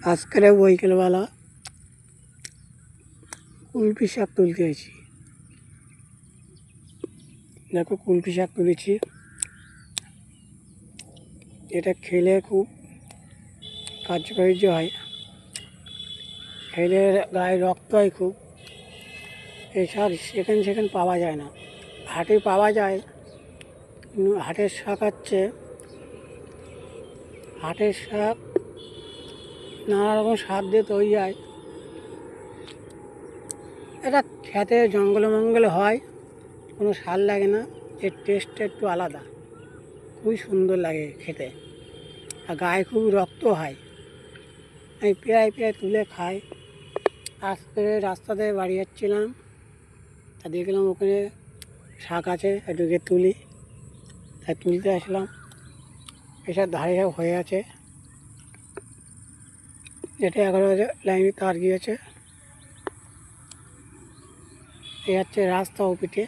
আজকের বিকেলবেলা কুলপি শাক তুলতে হয়েছি। দেখো কুলপি শাক তুলেছি। এটা খেলে খুব কার্যকার্য হয়, খেলে গায়ে রক্ত হয় খুব। এই শাক সেখানে পাওয়া যায় না, হাটে পাওয়া যায়। হাটের শাক হচ্ছে হাটের শাক নানা রকম স্বাদ দিয়ে তৈরি হয়। এটা খেতে জঙ্গলে মঙ্গলে হয়, কোনো স্বাদ লাগে না। এর টেস্টটা একটু আলাদা, খুবই সুন্দর লাগে খেতে, আর গায়ে খুব রক্ত হয়। আমি প্রায় তুলে খাই। আজকে রাস্তাতে বাড়ি যাচ্ছিলাম, তা দেখলাম ওখানে শাক আছে, একটু তুলি, তাই তুলতে আসলাম। এসব ধারে সব হয়ে আছে, এটা 11 লাইনে তার গিয়েছে। এই হচ্ছে রাস্তা ও পিঠে।